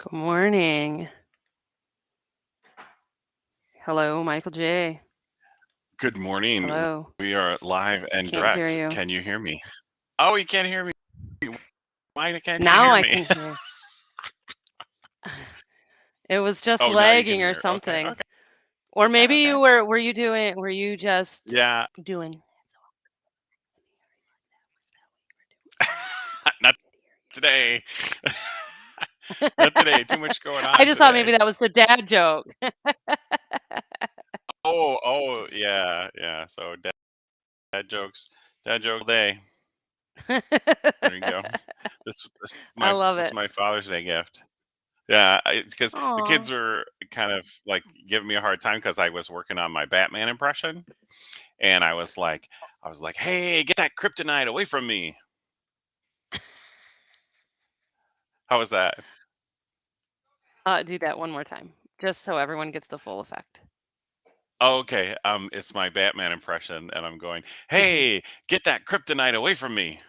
Good morning. Hello, Michael J. Good morning. Hello. We are live and Can't hear direct. you. Can you hear me? Oh, you can't hear me. Why can't you Now hear I me? can hear. It was just Oh, now you can lagging or hear. Okay, something. okay, Or maybe okay. were you just Yeah, doing not today. Not today. Too much going I on just thought maybe today. that was the dad joke. Oh, yeah, yeah. So dad jokes all day. There you go. I love This is it. my Father's Day gift. Yeah, it's because the Aw. kids were kind of like giving me a hard time because I was working on my Batman impression. And I was like, "Hey, get that kryptonite away from me." How was that? Do that one more time, just so everyone gets the full effect. Oh, okay. It's my Batman impression, and I'm going, Mhm. "Hey, get that kryptonite away from me."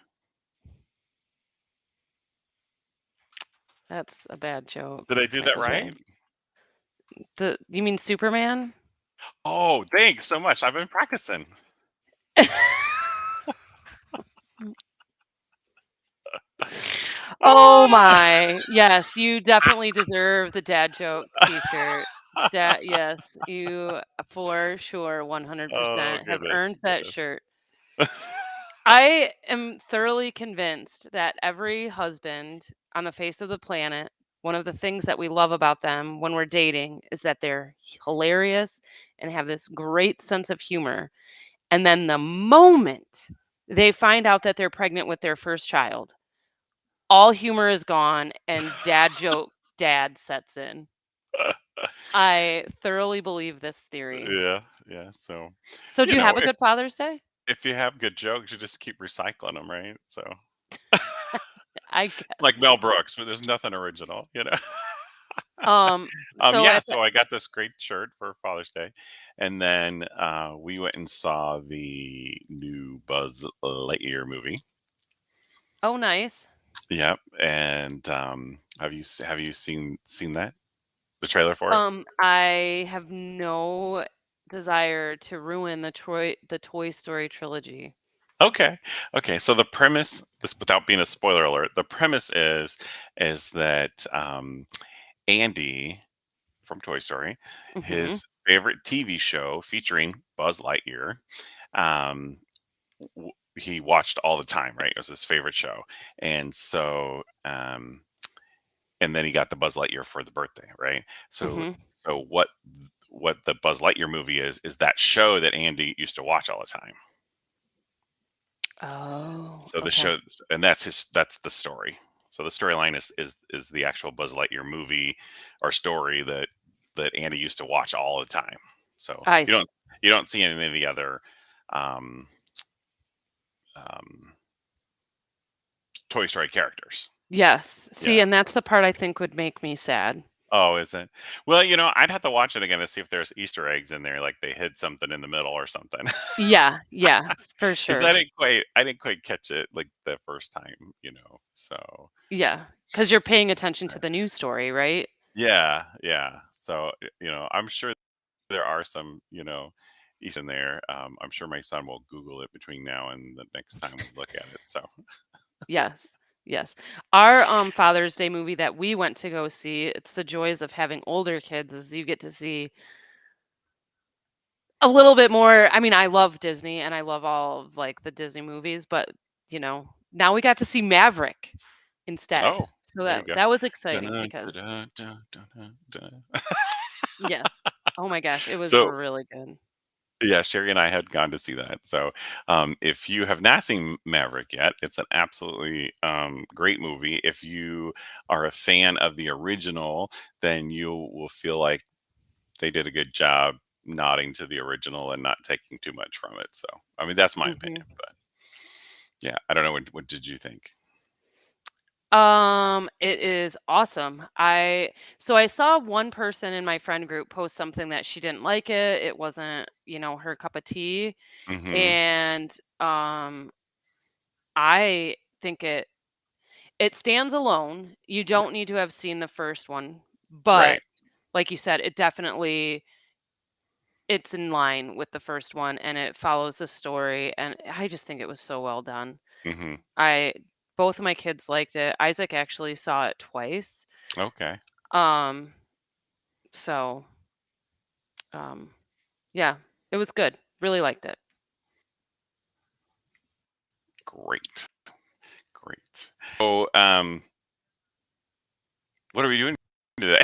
That's a bad joke, Did I do that Michael right? J. You mean Superman? Oh, thanks so much. I've been practicing. Oh Ah! my. Yes, you definitely deserve the dad joke t-shirt. Dad, yes, you for sure Oh 100% have goodness, earned that goodness. shirt. I am thoroughly convinced that every husband on the face of the planet, one of the things that we love about them when we're dating is that they're hilarious and have this great sense of humor. And then the moment they find out that they're pregnant with their first child, all humor is gone and dad joke dad sets in. I thoroughly believe this theory. Yeah, yeah. So, So do you you have know, a good Father's Day? if you have good jokes, you just keep recycling them, right? So, I like guess. Mel Brooks, but there's nothing original, you know. Um, so Yeah, at so I got this great shirt for Father's Day, and then we went and saw the new Buzz Lightyear movie. oh nice. Yep, and have you seen that, the trailer for it? I have no desire to ruin the Toy Story trilogy. Okay, okay. So the premise, this without being a spoiler alert, the premise is that Andy from Toy Story, Mhm. his favorite TV show featuring Buzz Lightyear. Um, he watched all the time, right? It was his favorite show, and so and then he got the Buzz Lightyear for the birthday, right? So Mhm. what the Buzz Lightyear movie is that show that Andy used to watch all the time. Oh, So the okay. show, and that's the story. So the storyline is the actual Buzz Lightyear movie or story that Andy used to watch all the time. So I see. you don't see any of the other um, um, Toy Story characters. Yes. Yeah. See, and that's the part I think would make me sad. Oh, is it? Well, I'd have to watch it again to see if there's Easter eggs in there, like they hid something in the middle or something. Yeah, yeah, for Because sure. I didn't quite catch it like the first time. So Yeah, because 'cause you're paying attention to the news story, right? yeah, yeah. So I'm sure there are some Easter in there. I'm sure my son will Google it between now and the next time we look at it. So Yes, yes. Our, Father's Day movie that we went to go see, it's the joys of having older kids, is you get to see a little bit more. I mean, I love Disney and I love all of, like, the Disney movies, but, now we got to see Maverick instead. oh, So there that you go. that was exciting Dun, because dun, dun, dun, dun, dun. yes. Oh my gosh, it was So really good. yeah, Sherry and I had gone to see that. So, if you have not seen Maverick yet, it's an absolutely great movie. If you are a fan of the original, then you will feel like they did a good job nodding to the original and not taking too much from it. So, I mean, that's my Mhm. opinion. But yeah, I don't know. What did you think? It is awesome. I saw one person in my friend group post something that she didn't like it. It wasn't, her cup of tea. Hmm. And I think It stands alone. You R don't need to have seen the first one, right. but like you said, it's in line with the first one and it follows the story and I just think it was so well done. Mhm. I Both of my kids liked it. Isaac actually saw it twice. Okay. Um so um yeah, it was good. Really liked it. Great. Great. So, what are we doing today?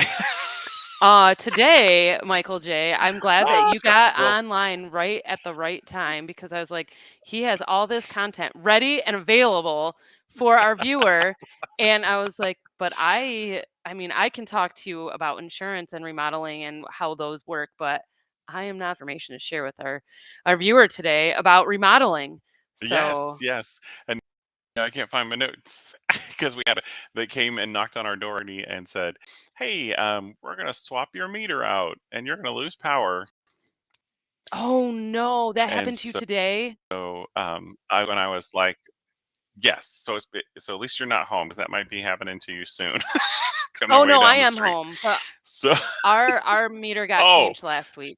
Today, Michael J, I'm glad that you Scott. got Well, online right at the right time because I was like, he has all this content ready and available for our viewer. And I was like, but I mean, I can talk to you about insurance and remodeling and how those work, but I am not information to share with our viewer today about remodeling. yes, So, yes. And I can't find my notes because they came and knocked on our door and said, "Hey, we're gonna swap your meter out, and you're gonna lose power." oh no, that And happened to you today? so, when I was like, "Yes," so at least you're not home because that might be happening to you soon. 'Cause on my Oh way no, I down the am street. home, but So, our meter got oh, changed last week.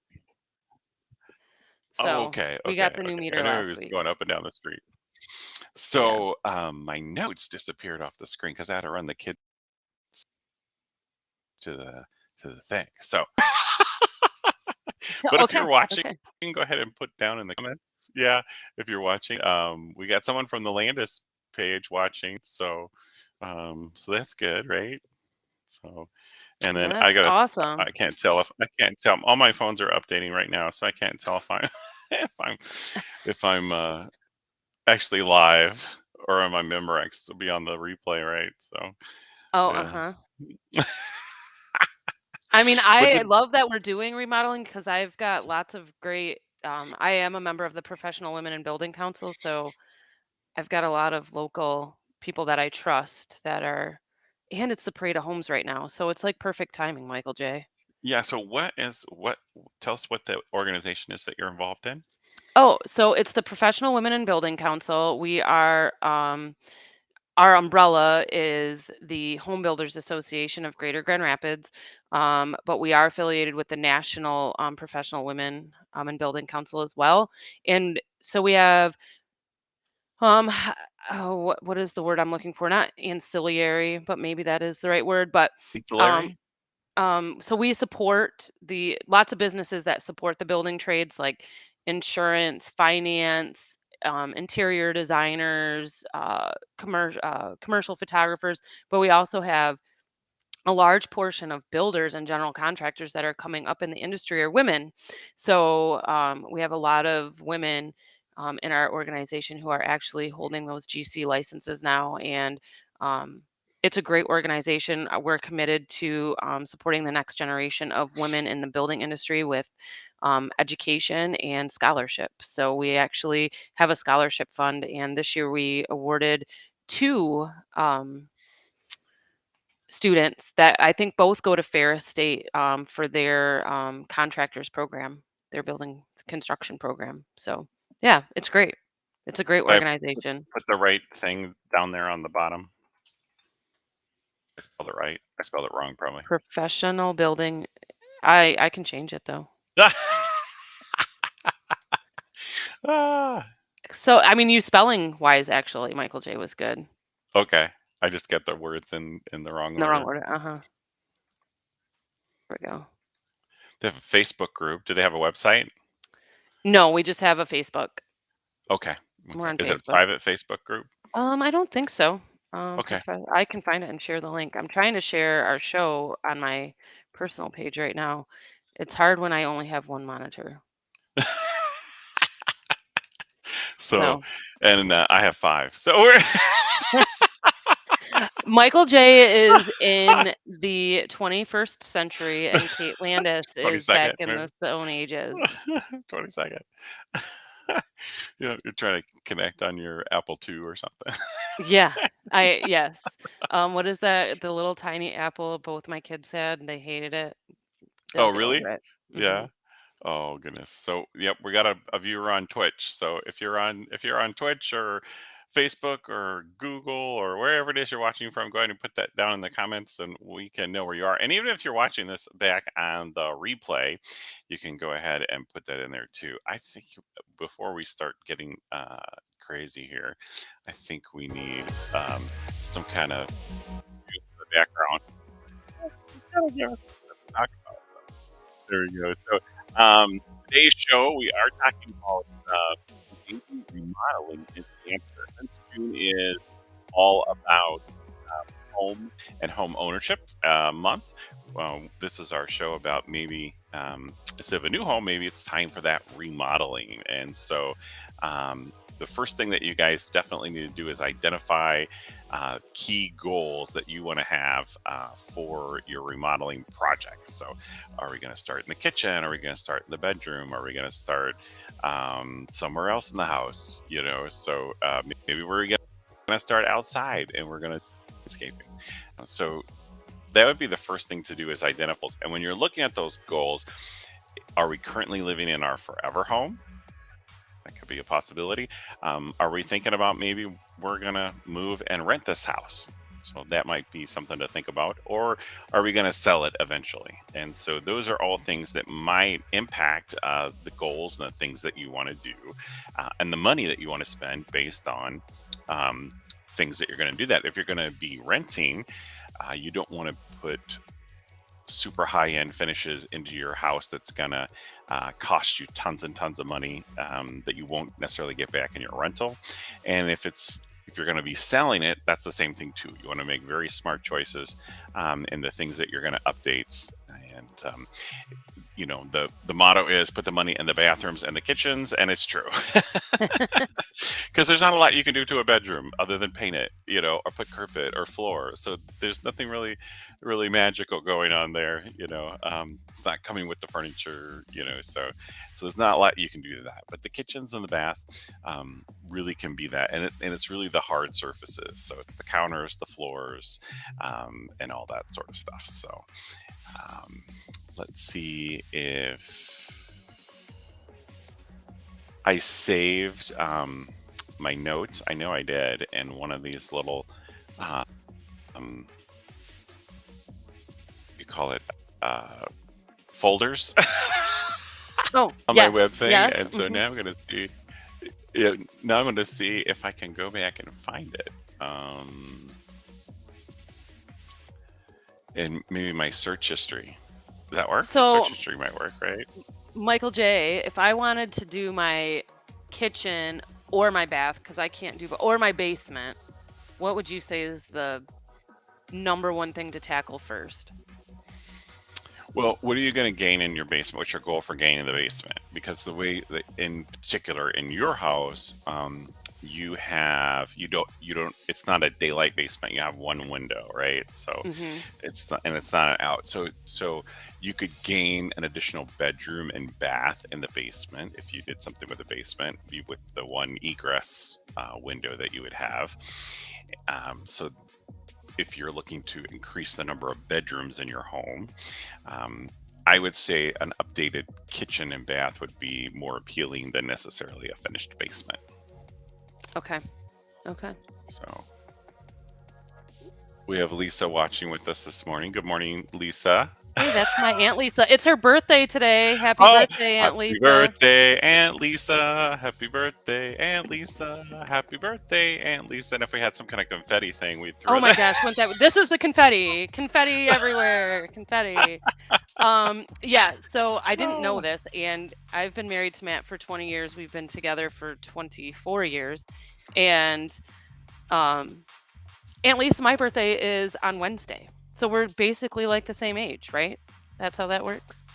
oh, So, okay, we got okay, the new okay. I meter knew it last was week. going up and down the street. Yeah. So, my notes disappeared off the screen because I had to run the kids to the thing. So, but if Okay, you're watching, okay. go ahead and put down in the comments. Yeah, if you're watching, we got someone from the Landis page watching, so that's good, right? So, and then That's I awesome. can't tell. All my phones are updating right now, so I can't tell if I'm if I'm if I'm actually live or on my Memorex to be on the replay, right? So, Oh, yeah. uh-huh. I mean, But I did love that we're doing remodeling because 'cause I've got lots of great, I am a member of the Professional Women in Building Council, so I've got a lot of local people that I trust that are and it's the parade of homes right now, so it's like perfect timing, Michael J. yeah, so what tell us what the organization is that you're involved in? Oh, so it's the Professional Women in Building Council. Our umbrella is the Home Builders Association of Greater Grand Rapids, but we are affiliated with the National Professional Women in Building Council as well. And so we have, what is the word I'm looking for? Not ancillary, but maybe that is the right word. But Ancillary? um, so we support the lots of businesses that support the building trades like insurance, finance, interior designers, commercial photographers, but we also have a large portion of builders and general contractors that are coming up in the industry are women. So we have a lot of women in our organization who are actually holding those GC licenses now. And um, it's a great organization. We're committed to supporting the next generation of women in the building industry with education and scholarship. So we actually have a scholarship fund. And this year we awarded two. Students that I think both go to Ferris State, for their, contractors program, their building construction program. So, yeah, it's great. It's a great I organization. put the right thing down there on the bottom. I spelled it right. I spelled it wrong probably. Professional building. I can change it though. Ah, So, I mean, you spelling wise, actually, Michael J was good. In okay. I just get the words in the wrong the wrong order. order. Uh-huh. There we go. They have a Facebook group. Do they have a website? No, we just have a Facebook. Okay. We're Okay. on Is it a Facebook. private Facebook group? I don't think so. Okay. I can find it and share the link. I'm trying to share our show on my personal page right now. It's hard when I only have one monitor. So, So, and I have 5. So we're Michael J is in the 21st century, and Kate Landis is back 22nd, in maybe. the Stone Ages. 22nd. You're trying to connect on your Apple II or something. Yeah, yes. What is that? The little tiny apple both my kids had, and they hated it. They'll Oh, get over really? it. Yeah. Mhm. Oh goodness. So, yep, we got a viewer on Twitch. So if you're on Twitch or Facebook or Google or wherever it is you're watching from, go ahead and put that down in the comments and we can know where you are. And even if you're watching this back on the replay, you can go ahead and put that in there too. I think before we start getting crazy here, I think we need some kind of music in the background. Gotta give us something to talk about. There we go. So, today's show, we are talking about painting, remodeling in New Hampshire. Since June is all about home and home ownership month. This is our show about maybe instead of a new home, maybe it's time for that remodeling. And so, the first thing that you guys definitely need to do is identify key goals that you want to have for your remodeling projects. So, are we going to start in the kitchen? Are we going to start in the bedroom? Are we going to start somewhere else in the house? So maybe we're going to start outside and we're going to escaping. So that would be the first thing to do is identify. And when you're looking at those goals, are we currently living in our forever home? That could be a possibility. Are we thinking about maybe we're going to move and rent this house? So that might be something to think about. Or are we going to sell it eventually? And so those are all things that might impact the goals and the things that you want to do and the money that you want to spend based on um, things that you're going to do that. If you're going to be renting, you don't want to put super high end finishes into your house that's gonna cost you tons and tons of money that you won't necessarily get back in your rental. And if you're going to be selling it, that's the same thing too. You want to make very smart choices in the things that you're going to update. And the motto is put the money in the bathrooms and the kitchens, and it's true. Because there's not a lot you can do to a bedroom other than paint it, or put carpet or floor. So there's nothing really magical going on there. It's not coming with the furniture. So there's not a lot you can do to that. But the kitchens and the bath really can be that, and it's really the hard surfaces. So it's the counters, the floors, and all that sort of stuff. So um, let's see if I saved my notes. I know I did, and one of these little, um, you call it folders Oh, on my yes, web thing. yes. And so now I'm gonna see. Yeah, now I'm gonna see if I can go back and find it. In maybe my search history. Does that work? Search So, history might work, right? Michael J, if I wanted to do my kitchen or my bath, because I can't do, or my basement, what would you say is the number one thing to tackle first? Well, what are you going to gain in your basement? What's your goal for gaining the basement? Because the way that, in particular, in your house, you don't. It's not a daylight basement. You have one window, right? So Hmm. it's not an out. So you could gain an additional bedroom and bath in the basement if you did something with the basement, with the one egress window that you would have. So if you're looking to increase the number of bedrooms in your home, um, I would say an updated kitchen and bath would be more appealing than necessarily a finished basement. Okay. Okay. So we have Lisa watching with us this morning. Good morning, Lisa. Hey, that's my Aunt Lisa. It's her birthday today. Happy Oh, birthday, Aunt happy Lisa. birthday, Aunt Lisa. Happy birthday, Aunt Lisa. Happy birthday, Aunt Lisa. And if we had some kind of confetti thing, we'd Oh throw my that. gosh, wouldn't that this is the confetti. Confetti everywhere. Confetti. Yeah, so I didn't know Oh. this, and I've been married to Matt for 20 years. We've been together for 24 years. And um Aunt Lisa, my birthday is on Wednesday. So we're basically like the same age, right? That's how that works.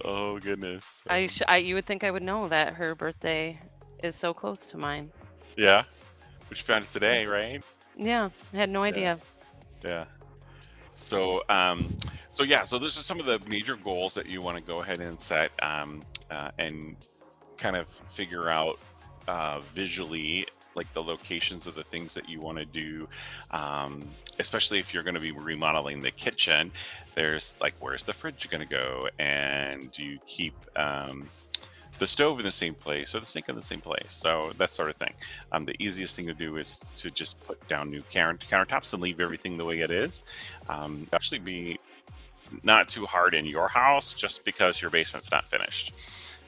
Oh, goodness. You would think I would know that her birthday is so close to mine. Yeah, which you found it today, right? Yeah, I had no Yeah, idea. yeah. So those are some of the major goals that you want to go ahead and set, and kind of figure out visually, like the locations of the things that you want to do, especially if you're going to be remodeling the kitchen. There's like, where's the fridge going to go, and do you keep the stove in the same place or the sink in the same place. So that sort of thing. The easiest thing to do is to just put down new countertops and leave everything the way it is. Actually, be not too hard in your house just because your basement's not finished.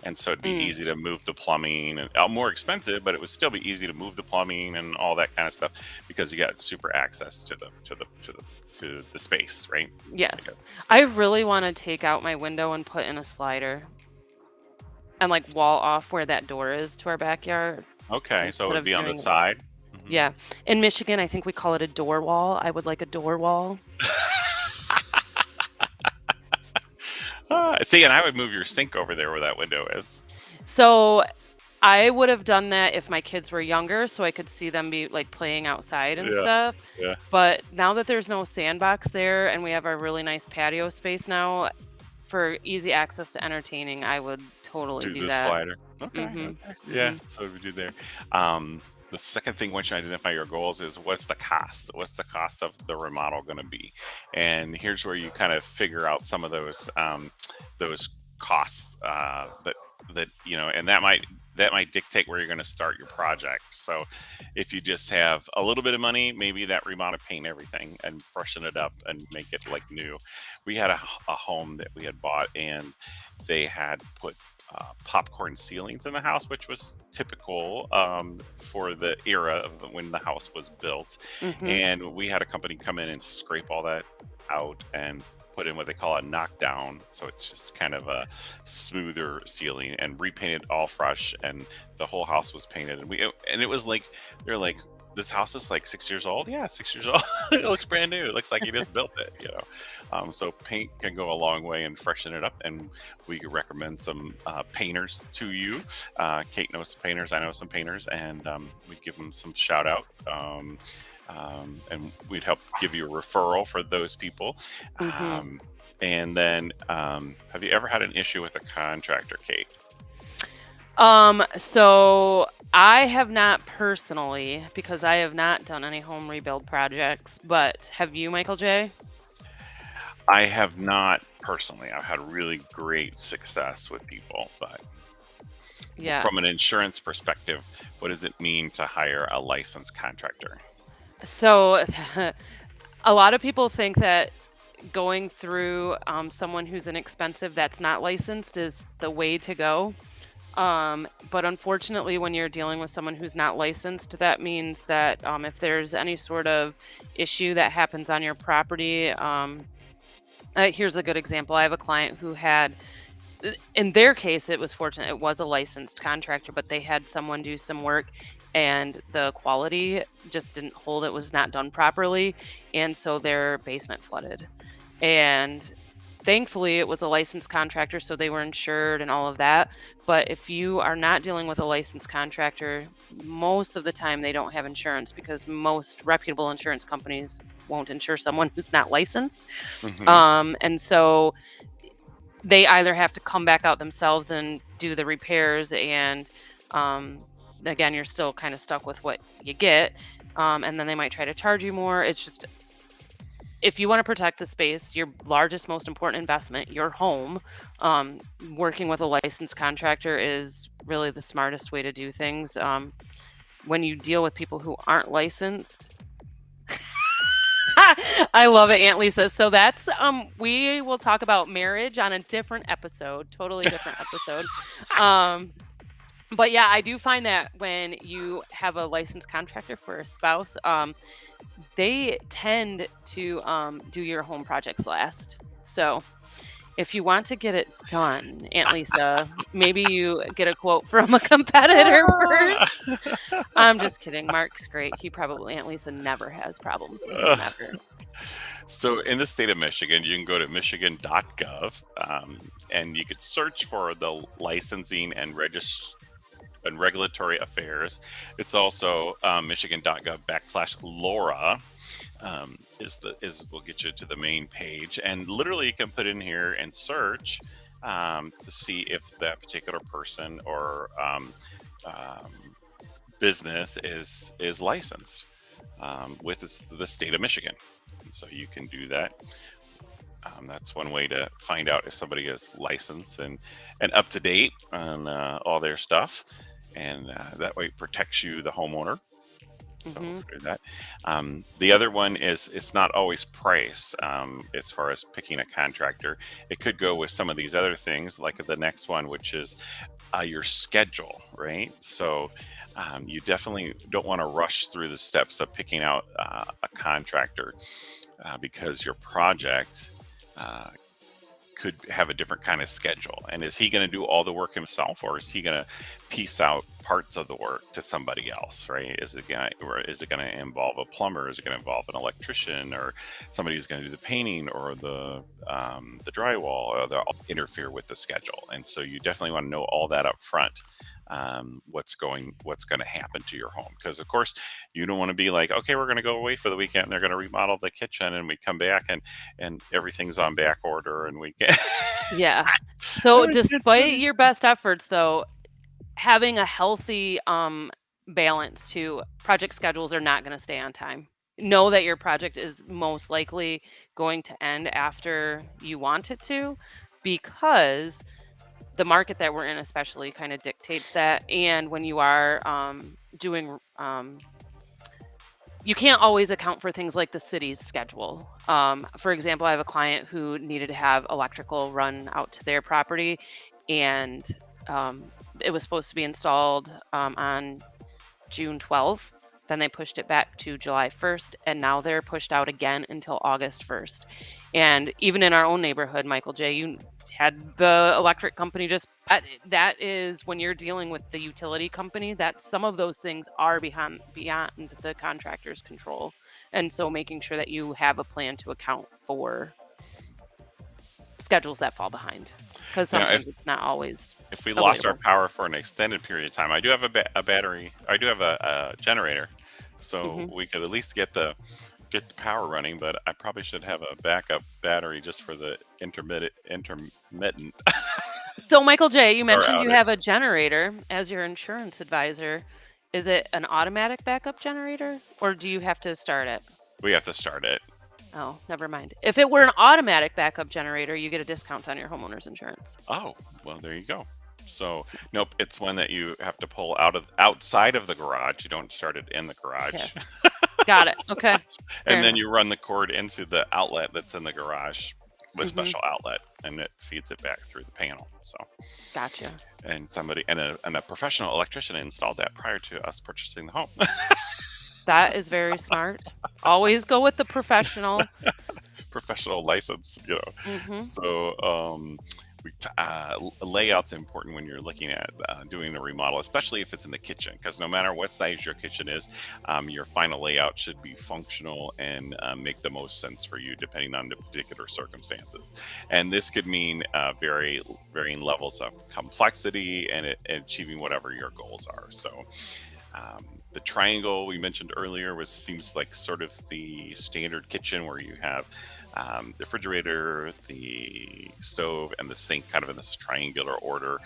And so it'd be Mm, easy to move the plumbing and more expensive, but it would still be easy to move the plumbing and all that kind of stuff because you got super access to the space, right? So you yes. got I space. really wanna take out my window and put in a slider and, like, wall off where that door is to our backyard Okay, so it instead would of be on the doing it. side. Hmm. Yeah. In Michigan, I think we call it a door wall. I would like a door wall. See, and I would move your sink over there where that window is. So, I would have done that if my kids were younger so I could see them be, like, playing outside and Yeah, stuff, yeah. but now that there's no sandbox there and we have our really nice patio space now, for easy access to entertaining, I would totally Do do the that. slider. Okay, Mhm. okay. Yeah, Mhm. so we do there. Um, the second thing once you identify your goals is what's the cost? What's the cost of the remodel going to be? And here's where you kind of figure out some of those costs that and that might dictate where you're going to start your project. So if you just have a little bit of money, maybe that remodel, paint everything and freshen it up and make it like new. We had a home that we had bought, and they had put popcorn ceilings in the house, which was typical for the era of when the house was built. Mhm. And we had a company come in and scrape all that out and put in what they call a knockdown. So it's just kind of a smoother ceiling and repainted all fresh. And the whole house was painted. And it was like, they're like, this house is like 6 years old. Yeah, 6 years old. It looks brand new. It looks like you just built it. So paint can go a long way and freshen it up. And we could recommend some painters to you. Kate knows some painters. I know some painters, and we give them some shout out. And we'd help give you a referral for those people. Mhm. Um, and then, have you ever had an issue with a contractor, Kate? So I have not personally because I have not done any home rebuild projects, but have you, Michael J? I have not personally. I've had really great success with people, but Yeah. from an insurance perspective, what does it mean to hire a licensed contractor? So a lot of people think that going through someone who's inexpensive that's not licensed is the way to go. But unfortunately, when you're dealing with someone who's not licensed, that means that if there's any sort of issue that happens on your property, here's a good example. I have a client who had, in their case, it was fortunate. It was a licensed contractor, but they had someone do some work and the quality just didn't hold. It was not done properly. And so their basement flooded. And thankfully, it was a licensed contractor, so they were insured and all of that. But if you are not dealing with a licensed contractor, most of the time they don't have insurance because most reputable insurance companies won't insure someone who's not licensed. Hmm. And so they either have to come back out themselves and do the repairs, and um, again, you're still kind of stuck with what you get. And then they might try to charge you more. It's just if you want to protect the space, your largest, most important investment, your home, working with a licensed contractor is really the smartest way to do things. When you deal with people who aren't licensed, I love it, Aunt Lisa. So that's we will talk about marriage on a different episode, totally different episode. Um, but yeah, I do find that when you have a licensed contractor for a spouse, they tend to do your home projects last. So if you want to get it done, Aunt Lisa, maybe you get a quote from a competitor first. I'm just kidding. Mark's great. He probably, Aunt Lisa never has problems with him ever. So in the state of Michigan, you can go to michigan.gov, and you could search for the licensing and regulatory affairs. It's also michigan.gov/Laura, is will get you to the main page, and literally you can put in here and search to see if that particular person or um, business is licensed with the state of Michigan. And so you can do that. That's one way to find out if somebody is licensed and up to date on all their stuff, and that way it protects you, the homeowner. So Mhm. for that, the other one is it's not always price. As far as picking a contractor, it could go with some of these other things, like the next one, which is your schedule, right? So you definitely don't want to rush through the steps of picking out a contractor because your project uh, could have a different kind of schedule. And is he going to do all the work himself, or is he going to piece out parts of the work to somebody else? Right? Is it going to involve a plumber? Is it going to involve an electrician, or somebody who's going to do the painting or the drywall? Or they'll interfere with the schedule, and so you definitely want to know all that up front. What's going to happen to your home, because of course you don't want to be like, okay, we're going to go away for the weekend and they're going to remodel the kitchen, and we come back and everything's on back order, and we get Yeah. and So we can't do despite any. your best efforts though, having a healthy balance to project schedules are not going to stay on time. Know that your project is most likely going to end after you want it to, because the market that we're in especially kind of dictates that. And when you are doing you can't always account for things like the city's schedule. For example, I have a client who needed to have electrical run out to their property, and it was supposed to be installed on June 12th. Then they pushed it back to July 1st, and now they're pushed out again until August 1st. And even in our own neighborhood, Michael J., you had the electric company just that is when you're dealing with the utility company, that some of those things are beyond the contractor's control. And so making sure that you have a plan to account for schedules that fall behind, because You know, sometimes it's not always if we lost our avoidable. power for an extended period of time, I do have a battery. I do have a generator, so Hmm. we could at least get the power running. But I probably should have a backup battery just for the intermittent So, Michael J., you power mentioned you have outage. a generator as your insurance advisor. Is it an automatic backup generator, or do you have to start it? We have to start it. Oh, never mind. If it were an automatic backup generator, you get a discount on your homeowner's insurance. Oh, well, there you go. So, nope, it's one that you have to pull out of outside of the garage. You don't start it in the Yeah, garage. got it. Okay, fair And then enough. you run the cord into the outlet that's in the garage, with Hmm. special outlet, and it feeds it back through the panel. So, Gotcha. and somebody and a professional electrician installed that prior to us purchasing the home. That is very smart. Always go with the professional. Professional license, you know. Hmm. So, layout's important when you're looking at doing a remodel, especially if it's in the kitchen, because no matter what size your kitchen is, your final layout should be functional and make the most sense for you, depending on the particular circumstances. And this could mean varying levels of complexity and achieving whatever your goals are. So, the triangle we mentioned earlier was seems like sort of the standard kitchen, where you have the refrigerator, the stove, and the sink kind of in this triangular order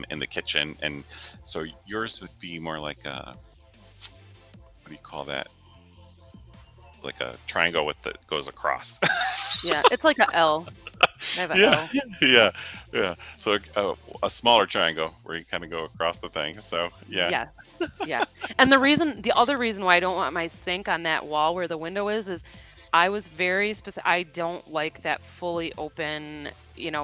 in the kitchen. And so yours would be more like a, what do you call that? Like a triangle with that goes across. Yeah, it's like a L. I have a Yeah, L. yeah, yeah. So a smaller triangle where you kind of go across the thing. So yeah. Yes. Yes. And the other reason why I don't want my sink on that wall where the window is I was very specific. I don't like that fully open,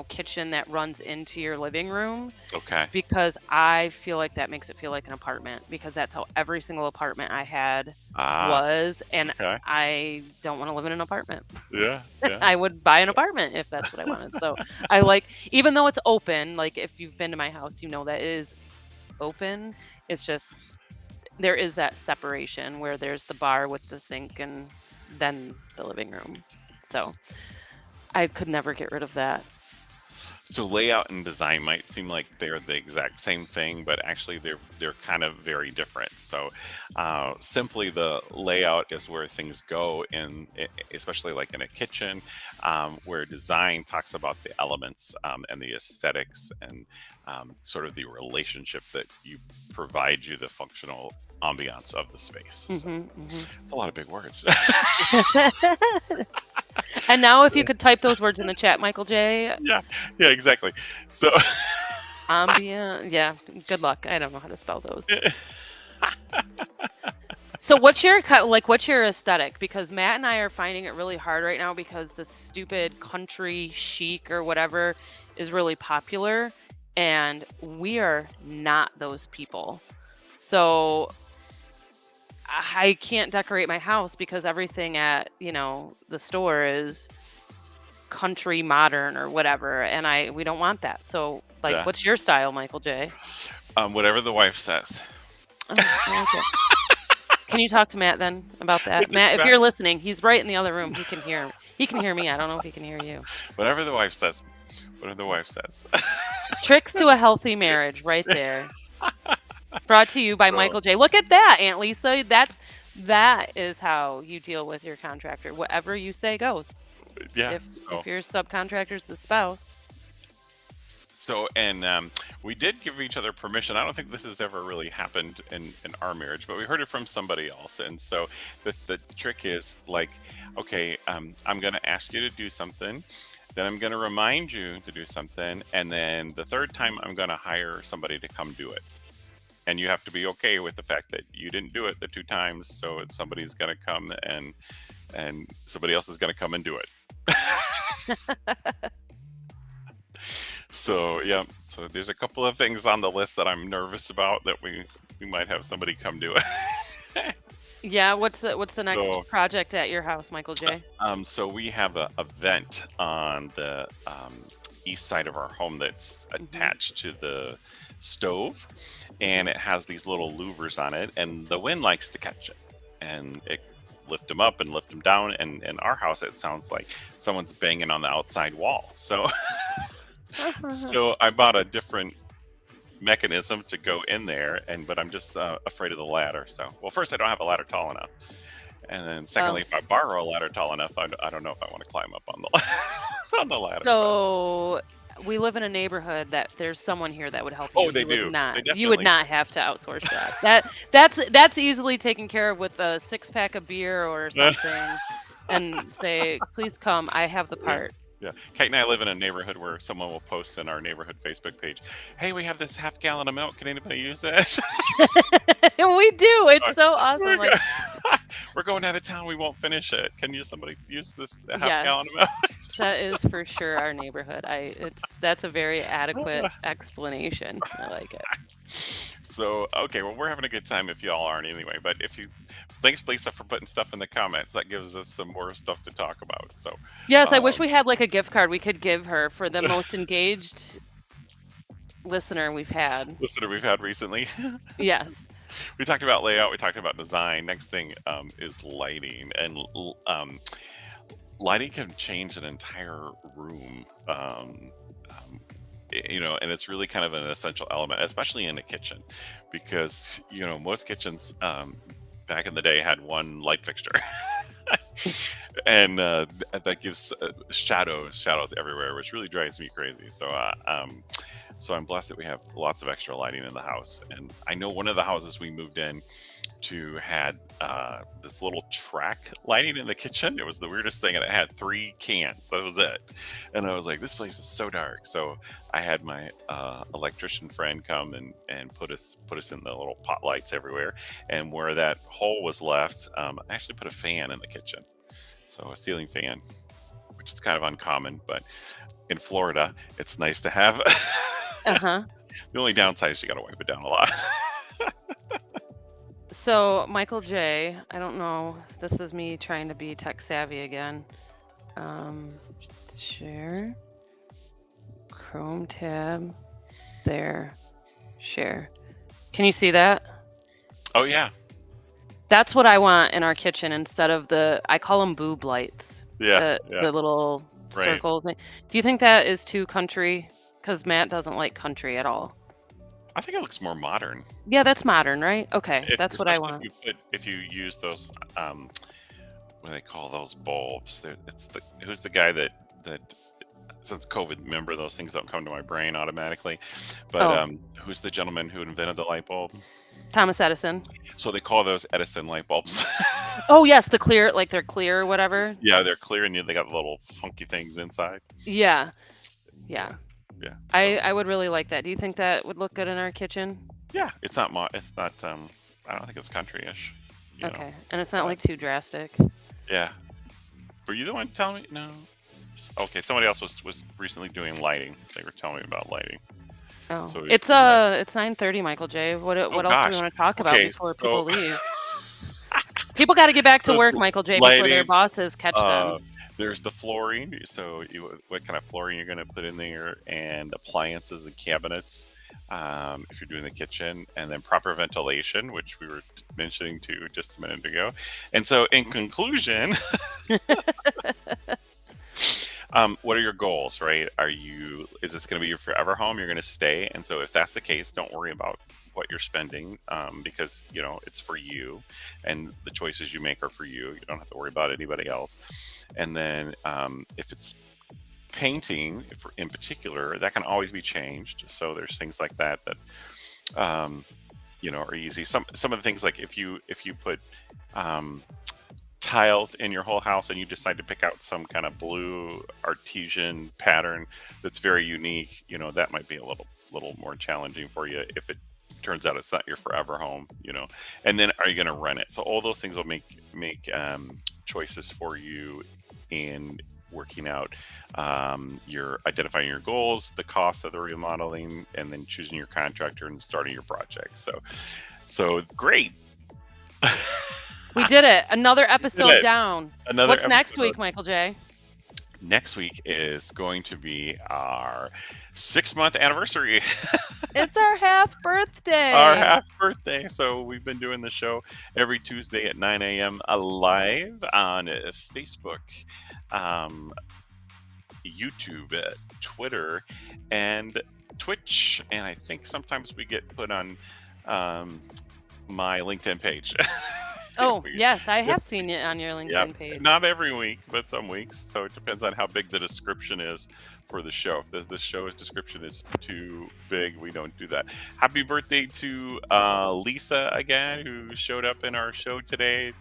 kitchen that runs into your living room, Okay. because I feel like that makes it feel like an apartment, because that's how every single apartment I had Ah. was. And Okay. I don't want to live in an apartment. Yeah. Yeah. I would buy an apartment if that's what I wanted. So I like, even though it's open, like if you've been to my house, you know that it is open. It's just there is that separation where there's the bar with the sink and then the living room. So I could never get rid of that. So layout and design might seem like they're the exact same thing, but actually they're kind of very different. So simply the layout is where things go especially like in a kitchen, where design talks about the elements and the aesthetics and sort of the relationship that you provide you the functional ambiance of the space. So Mhm, mhm. it's a lot of big words. And now if you could type those words in the chat, Michael J. Yeah, yeah, exactly. So Ambient. Yeah, good luck. I don't know how to spell those. So what's your what's your aesthetic? Because Matt and I are finding it really hard right now because the stupid country chic or whatever is really popular, and we are not those people. So I can't decorate my house because everything at, the store is country modern or whatever, and we don't want that. So like, yeah, what's your style, Michael J? whatever the wife says. Oh, I like it. Can you talk to Matt then about that? It's a Matt, if crap. you're listening, he's right in the other room. He can hear. He can hear me. I don't know if he can hear you. Whatever the wife says. Whatever the wife says. Tricks to a healthy marriage, right there. Brought to you by So, Michael J. Look at that, Aunt Lisa. That is how you deal with your contractor. Whatever you say goes. yeah. If your subcontractor's the spouse. And we did give each other permission. I don't think this has ever really happened in our marriage, but we heard it from somebody else. And so the trick is like, okay, I'm going to ask you to do something. Then I'm going to remind you to do something. And then the third time, I'm going to hire somebody to come do it. And you have to be okay with the fact that you didn't do it the two times. So somebody's going to come and somebody else is going to come and do it. So yeah, so there's a couple of things on the list that I'm nervous about that we might have somebody come do it. Yeah, what's the next So project at your house, Michael J? so we have a vent on the east side of our home that's Mhm. attached to the stove, and it has these little louvers on it, and the wind likes to catch it, and it lift them up and lift them down. And in our house, it sounds like someone's banging on the outside wall. So so I bought a different mechanism to go in there, but I'm just afraid of the ladder. So, well, first, I don't have a ladder tall enough, and then secondly, Oh, if I borrow a ladder tall enough, I don't know if I want to climb up on the on the ladder. But so we live in a neighborhood that there's someone here that would help oh, you. they do. They You would definitely not have to outsource that. That's easily taken care of with a 6-pack of beer or do. something and say, "Please come, I have the Yeah. part." Yeah. Kate and I live in a neighborhood where someone will post in our neighborhood Facebook page, "Hey, we have this half gallon of milk. Can anybody use that?" We do. It's so awesome. we're, Like, go- we're going out of town. We won't finish it. Can you somebody use this half yes, gallon of that is for sure our neighborhood. That's a very adequate milk? explanation. I like it. So, okay, well, we're having a good time if y'all aren't anyway. But thanks, Lisa, for putting stuff in the comments. That gives us some more stuff to talk about. So, Yes, I wish um, we had like a gift card we could give her for the most engaged listener we've had. listener we've had recently. Yes. We talked about layout. We talked about design. Next thing is lighting, and lighting can change an entire room. And it's really kind of an essential element, especially in a kitchen, because most kitchens back in the day had one light fixture. And that gives shadows everywhere, which really drives me crazy. So I'm blessed that we have lots of extra lighting in the house. And I know one of the houses we moved in to had this little track lighting in the kitchen. It was the weirdest thing, and it had 3 cans. That was it. And I was like, this place is so dark. So I had my electrician friend come and put us in the little pot lights everywhere. And where that hole was left, I actually put a fan in the kitchen. So a ceiling fan, which is kind of uncommon, but in Florida, it's nice to have. Uh-huh. The only downside is you got to wipe it down a lot. So, Michael J, I don't know. This is me trying to be tech savvy again. Um, Share. Chrome tab. There. Share. Can you see that? Oh yeah, That's what I want in our kitchen instead of I call them boob lights. yeah, The little right. circle thing. Do you think that is too country? Because Matt doesn't like country at all. I think it looks more modern. Yeah, that's modern, right? Okay, If, that's what I especially want. if you use those, what do they call those bulbs? Who's the guy that since COVID, remember those things don't come to my brain automatically, but Oh, who's the gentleman who invented the light bulb? Thomas Edison. So they call those Edison light bulbs. Oh, yes, the clear, like they're clear or whatever. Yeah, they're clear and they got little funky things inside. Yeah, yeah. Yeah, yeah. I would really like that. Do you think that would look good in our kitchen? Yeah, it's not. I don't think it's country-ish. You know, Okay, and it's not but like too drastic. yeah. Were you the one telling me? No. Okay, somebody else was recently doing lighting. They were telling me about lighting. Oh, So it's we might. it's 9:30, Michael J. Oh What else do we gosh. want to talk about Okay, before so people leave? People got to get back to there's work, Michael J. Before their lighting. bosses catch Uh, them. there's the flooring. So what kind of flooring you're going to put in there, and appliances and cabinets. If you're doing the kitchen, and then proper ventilation, which we were mentioning to just a minute ago. And so, in conclusion, what are your goals, right? Is this going to be your forever home? You're going to stay. And so if that's the case, don't worry about what you're spending, because, it's for you, and the choices you make are for you. You don't have to worry about anybody else. And then, if it's painting, in particular, that can always be changed. So there's things like that, um, are easy. Some of the things, like if you put, um, tile in your whole house and you decide to pick out some kind of blue artesian pattern that's very unique, that might be a little more challenging for you if it turns out it's not your forever home. And then, are you going to rent it? So all those things will make choices for you in working out, your identifying your goals, the cost of the remodeling, and then choosing your contractor and starting your project. So great. We did it. Another Did episode it. down. Another What's next episode. week, Michael J? Next week is going to be our 6-month anniversary, It's our half our birthday. half birthday. So we've been doing the show every Tuesday at 9 a.m. live on Facebook, um, YouTube, Twitter, and Twitch. And I think sometimes we get put on, um, my LinkedIn page. if Oh, we, yes, I if have seen it on your Yep. LinkedIn page. Not every week, but some weeks. So it depends on how big the description is for the show. If the show's description is too big, we don't do that. Happy birthday to Lisa again, who showed up in our show today.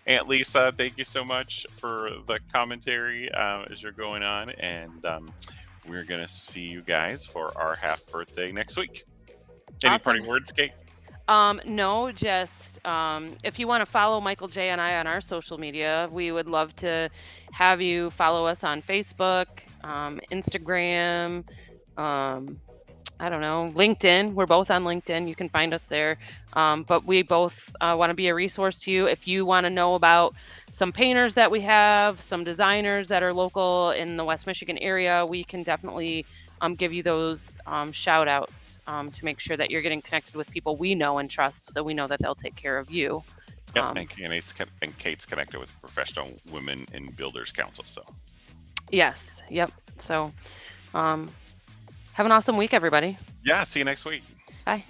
Aunt Lisa, thank you so much for the commentary, as you're going on. And, we're going to see you guys for our half birthday next week. Any parting Awesome. words, Kate? No, just if you want to follow Michael J and I on our social media, we would love to have you follow us on Facebook, Instagram, um, I don't know, LinkedIn. We're both on LinkedIn. You can find us there. But we both want to be a resource to you. If you want to know about some painters that we have, some designers that are local in the West Michigan area, we can definitely give you those shout outs to make sure that you're getting connected with people we know and trust, so we know that they'll take care of you. Yep. Um, And Kate's connected with Professional Women in Builders Council. So. yes. Yep. So have an awesome week, everybody. Yeah, see you next week. Bye.